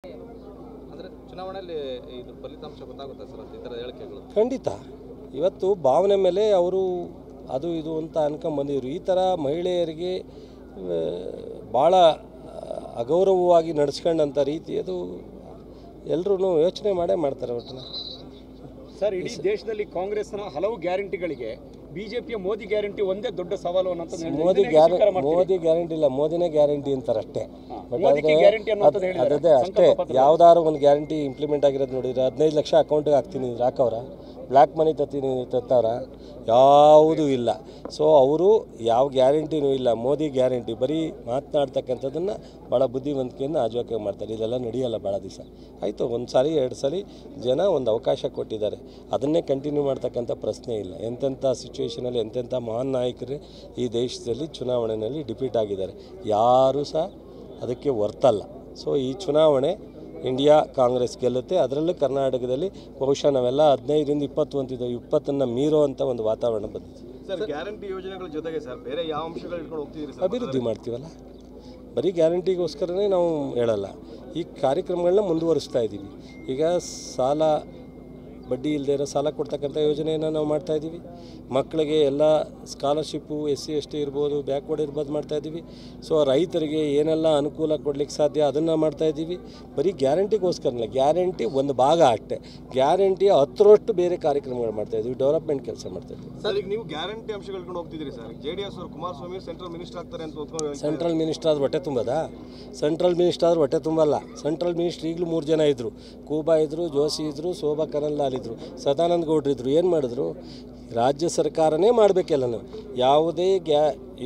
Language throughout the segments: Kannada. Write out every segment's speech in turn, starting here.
ಅಂದರೆ ಚುನಾವಣೆಯಲ್ಲಿ ಇದು ಫಲಿತಾಂಶ ಗೊತ್ತಾಗುತ್ತೆ ಸರ್ ಈ ಥರ ಹೇಳಿಕೆಗಳು ಖಂಡಿತ ಇವತ್ತು ಭಾವನೆ ಮೇಲೆ ಅವರು ಅದು ಇದು ಅಂತ ಅನ್ಕೊಂಬಂದಿದ್ರು. ಈ ಥರ ಮಹಿಳೆಯರಿಗೆ ಭಾಳ ಅಗೌರವವಾಗಿ ನಡೆಸ್ಕೊಂಡಂಥ ರೀತಿ ಅದು ಎಲ್ಲರೂ ಯೋಚನೆ ಮಾಡೇ ಮಾಡ್ತಾರೆ ಒಟ್ಟಿನ. ಸರ್, ಇಡೀ ದೇಶದಲ್ಲಿ ಕಾಂಗ್ರೆಸ್ನ ಹಲವು ಗ್ಯಾರಂಟಿಗಳಿಗೆ ಬಿಜೆಪಿಯ ಮೋದಿ ಗ್ಯಾರಂಟಿ ಒಂದೇ ದೊಡ್ಡ ಸವಾಲು ಅನ್ನೋದು. ಮೋದಿ ಗ್ಯಾರಂಟಿ ಇಲ್ಲ, ಮೋದಿನೇ ಗ್ಯಾರಂಟಿ ಅಂತಾರೆ ಅಷ್ಟೇ. ಬಟ್ ಅದೇ ಅಷ್ಟೇ, ಯಾವ್ದಾದ್ರು ಒಂದು ಗ್ಯಾರಂಟಿ ಇಂಪ್ಲಿಮೆಂಟ್ ಆಗಿರೋದು ನೋಡಿದ್ರೆ 15 ಲಕ್ಷ ಅಕೌಂಟಿಗೆ ಹಾಕ್ತೀನಿ ಹಾಕವ್ರ, ಬ್ಲ್ಯಾಕ್ ಮನಿ ತತ್ತವ್ರ, ಯಾವುದೂ ಇಲ್ಲ. ಸೊ ಅವರು ಯಾವ ಗ್ಯಾರಂಟಿನೂ ಇಲ್ಲ, ಮೋದಿ ಗ್ಯಾರಂಟಿ ಬರೀ ಮಾತನಾಡ್ತಕ್ಕಂಥದ್ದನ್ನು ಭಾಳ ಬುದ್ಧಿವಂತಿಕೆಯಿಂದ ಆಜೋಕೆ ಮಾಡ್ತಾರೆ. ಇದೆಲ್ಲ ನಡೆಯಲ್ಲ ಭಾಳ ದಿವಸ ಆಯಿತು. ಒಂದು ಸಾರಿ 2 ಸಲ ಜನ ಒಂದು ಅವಕಾಶ ಕೊಟ್ಟಿದ್ದಾರೆ, ಅದನ್ನೇ ಕಂಟಿನ್ಯೂ ಮಾಡ್ತಕ್ಕಂಥ ಪ್ರಶ್ನೆ ಇಲ್ಲ. ಎಂತೆಂಥ ಸಿಚುವೇಷನಲ್ಲಿ ಎಂತೆಂಥ ಮಹಾನ್ ನಾಯಕರು ಈ ದೇಶದಲ್ಲಿ ಚುನಾವಣೆಯಲ್ಲಿ ಡಿಫೀಟ್ ಆಗಿದ್ದಾರೆ, ಯಾರೂ ಸಹ ಅದಕ್ಕೆ ಹೊರ್ತಲ್ಲ. ಸೊ ಈ ಚುನಾವಣೆ ಇಂಡಿಯಾ ಕಾಂಗ್ರೆಸ್ ಗೆಲ್ಲುತ್ತೆ. ಅದರಲ್ಲೂ ಕರ್ನಾಟಕದಲ್ಲಿ ಬಹುಶಃ ನಾವೆಲ್ಲ 15ರಿಂದ 20 ಅಂತಿದ್ದೋ 20ನ್ನು ಮೀರೋ ಅಂತ ಒಂದು ವಾತಾವರಣ ಬಂದಿದೆ. ಸರ್, ಗ್ಯಾರಂಟಿ ಯೋಜನೆಗಳ ಜೊತೆಗೆ ಸರ್ ಬೇರೆ ಯಾವ ಅಂಶಗಳು ಇಟ್ಕೊಂಡು ಹೋಗ್ತಿದ್ದೀರಿ? ಅಭಿವೃದ್ಧಿ ಮಾಡ್ತೀವಲ್ಲ, ಬರೀ ಗ್ಯಾರಂಟಿಗೋಸ್ಕರನೇ ನಾವು ಹೇಳಲ್ಲ, ಈ ಕಾರ್ಯಕ್ರಮಗಳನ್ನ ಮುಂದುವರಿಸ್ತಾ ಇದ್ದೀವಿ. ಈಗ ಸಾಲ ಬಡ್ಡಿ ಇಲ್ಲದೆ ಇರೋ ಸಾಲ ಕೊಡ್ತಕ್ಕಂಥ ಯೋಜನೆಯನ್ನು ನಾವು ಮಾಡ್ತಾಯಿದ್ದೀವಿ. ಮಕ್ಕಳಿಗೆ ಎಲ್ಲ ಸ್ಕಾಲರ್ಶಿಪ್ಪು SC ST ಇರ್ಬೋದು, ಬ್ಯಾಕ್ವರ್ಡ್ ಇರ್ಬೋದು ಮಾಡ್ತಾಯಿದ್ದೀವಿ. ಸೊ ರೈತರಿಗೆ ಏನೆಲ್ಲ ಅನುಕೂಲ ಕೊಡ್ಲಿಕ್ಕೆ ಸಾಧ್ಯ ಅದನ್ನು ಮಾಡ್ತಾಯಿದ್ದೀವಿ. ಬರೀ ಗ್ಯಾರಂಟಿಗೋಸ್ಕರಲ್ಲ, ಗ್ಯಾರಂಟಿ ಒಂದು ಭಾಗ ಅಷ್ಟೇ, ಗ್ಯಾರಂಟಿಯ 10ರಷ್ಟು ಬೇರೆ ಕಾರ್ಯಕ್ರಮಗಳು ಮಾಡ್ತಾಯಿದ್ದೀವಿ, ಡೆವಲಪ್ಮೆಂಟ್ ಕೆಲಸ ಮಾಡ್ತಾಯಿದ್ದೀವಿ. ಸರ್, ಈಗ ನೀವು ಗ್ಯಾರಂಟಿ ಅಂಶಗಳು ಹೋಗ್ತಿದ್ದೀರಿ ಸರ್. JDS ಅವರು ಕುಮಾರಸ್ವಾಮಿ ಸೆಂಟ್ರಲ್ ಮಿನಿಸ್ಟರ್ ಆಗ್ತಾರೆ ಅಂತ ಸೆಂಟ್ರಲ್ ಮಿನಿಸ್ಟರ್ ಆದ್ರೆ ಹೊಟ್ಟೆ ತುಂಬದಾ? ಸೆಂಟ್ರಲ್ ಮಿನಿಸ್ಟರ್ ಆದ್ರೆ ಹೊಟ್ಟೆ ತುಂಬಲ್ಲ. ಸೆಂಟ್ರಲ್ ಮಿನಿಸ್ಟರ್ ಈಗಲೂ 3 ಜನ ಇದ್ದರು, ಕೂಬಾ ಇದ್ದರು, ಜೋಶಿ ಇದ್ದರು, ಶೋಭಾ ಕರಂದ್ಲಾಲ್ ಇದ್ದರು, ಸದಾನಂದ ಗೌಡ್ರು ಇದ್ದರು. ಏನು ಮಾಡಿದ್ರು? ರಾಜ್ಯ ಸರ್ಕಾರನೇ ಮಾಡಬೇಕಲ್ಲ. ನಾವು ಯಾವುದೇ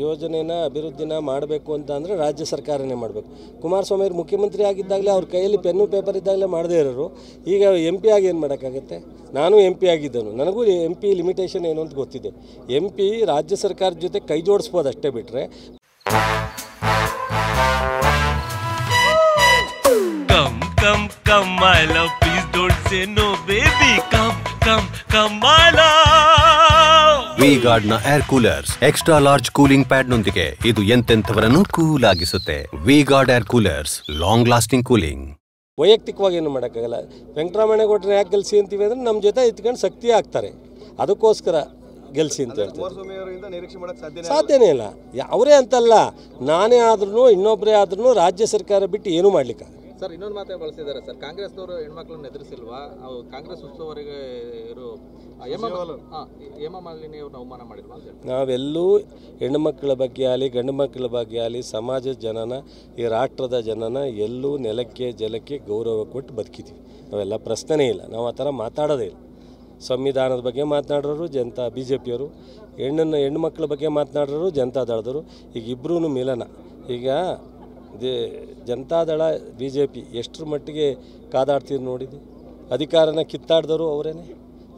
ಯೋಜನೆನ ಅಭಿವೃದ್ಧಿನ ಮಾಡಬೇಕು ಅಂತ ಅಂದರೆ ರಾಜ್ಯ ಸರ್ಕಾರನೇ ಮಾಡಬೇಕು. ಕುಮಾರಸ್ವಾಮಿ ಅವರು ಮುಖ್ಯಮಂತ್ರಿ ಆಗಿದ್ದಾಗಲೇ ಅವ್ರ ಕೈಯಲ್ಲಿ ಪೆನ್ನು ಪೇಪರ್ ಇದ್ದಾಗಲೇ ಮಾಡದೇ ಇರೋರು, ಈಗ MP ಆಗಿ ಏನು ಮಾಡೋಕ್ಕಾಗತ್ತೆ? ನಾನು MP ಆಗಿದ್ದನು, ನನಗೂ MP ಲಿಮಿಟೇಷನ್ ಏನು ಅಂತ ಗೊತ್ತಿದೆ. MP ರಾಜ್ಯ ಸರ್ಕಾರದ ಜೊತೆ ಕೈ ಜೋಡಿಸ್ಬೋದು ಅಷ್ಟೇ, ಬಿಟ್ಟರೆ Come, come, my love, please don't say no, baby. Come, my love. V-Guard ನ air coolers extra large cooling pad ನೊಂದಿಗೆ ಇದು ಎಂತೆಂಥವರನ್ನು ಕೂಲ್ ಆಗಿಸುತ್ತೆ. V-Guard air coolers, long lasting cooling. ವೈಯಕ್ತಿಕವಾಗಿ ಏನು ಮಾಡೋಕ್ಕಾಗಲ್ಲ. ವೆಂಕಟರಮಣೇಗೌಡರನ್ನ ಯಾಕೆ ಗೆಲ್ಸಿ ಅಂತೀವಿ ಅಂದರೆ ನಮ್ಮ ಜೊತೆ ಇತ್ಕೊಂಡು ಶಕ್ತಿ ಆಗ್ತಾರೆ, ಅದಕ್ಕೋಸ್ಕರ ಗೆಲ್ಸಿ ಅಂತ ಹೇಳ್ತಾರೆ. ಸಾಧ್ಯನೇ ಇಲ್ಲ. ಅವರೇ ಅಂತಲ್ಲ, ನಾನೇ ಆದ್ರೂ ಇನ್ನೊಬ್ಬರೇ ಆದ್ರೂ ರಾಜ್ಯ ಸರ್ಕಾರ ಬಿಟ್ಟು ಏನೂ ಮಾಡ್ಲಿಕ್ಕೆ. ಸರ್, ಇನ್ನೊಂದು ಮಾತೇ ಬಳಸಿದ್ದಾರೆ ಸರ್, ಕಾಂಗ್ರೆಸ್ನವರು ಹೆಣ್ಮಕ್ಳನ್ನ ಎದುರಿಸಿಲ್ವಾ? ಕಾಂಗ್ರೆಸ್ ಉತ್ಸವರಿಗೆ ಇವರು ಹೇಮಮಾಲಿನಿ ಅವ್ರನ್ನ ಅವಮಾನ ಮಾಡಿಲ್ವಾ ಅಂತ ಹೇಳಿ. ನಾವೆಲ್ಲೂ ಹೆಣ್ಣುಮಕ್ಕಳ ಬಗ್ಗೆ ಆಗಲಿ ಗಂಡು ಮಕ್ಕಳ ಬಗ್ಗೆ ಆಗಲಿ ಸಮಾಜದ ಜನನ, ಈ ರಾಷ್ಟ್ರದ ಜನನ ಎಲ್ಲೂ ನೆಲಕ್ಕೆ ಜಲಕ್ಕೆ ಗೌರವ ಕೊಟ್ಟು ಬದುಕಿದ್ದೀವಿ. ನಾವೆಲ್ಲ ಪ್ರಶ್ನೆನೇ ಇಲ್ಲ, ನಾವು ಆ ಥರ ಮಾತಾಡೋದೇ ಇಲ್ಲ. ಸಂವಿಧಾನದ ಬಗ್ಗೆ ಮಾತನಾಡೋರು ಜನತಾ BJPಯವರು, ಹೆಣ್ಣು ಮಕ್ಕಳ ಬಗ್ಗೆ ಮಾತನಾಡೋರು ಜನತಾದಳದವರು. ಈಗ ಇಬ್ಬರೂ ಮಿಲನ. ಈಗ ಜನತಾದಳ BJP ಎಷ್ಟರ ಮಟ್ಟಿಗೆ ಕಾದಾಡ್ತೀರಿ ನೋಡಿದ್ವಿ. ಅಧಿಕಾರನ ಕಿತ್ತಾಡ್ದವರು ಅವರೇನೆ,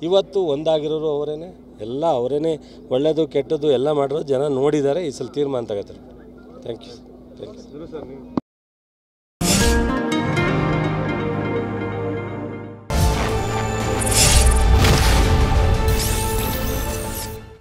ಇವತ್ತು ಒಂದಾಗಿರೋರು ಅವರೇನೆ, ಎಲ್ಲ ಅವರೇನೆ. ಒಳ್ಳೆಯದು ಕೆಟ್ಟದ್ದು ಎಲ್ಲ ಮಾಡಿರೋ ಜನ ನೋಡಿದ್ದಾರೆ. ಈ ಸಲ ತೀರ್ಮಾನ ತಗೋತಾರೆ. Thank you.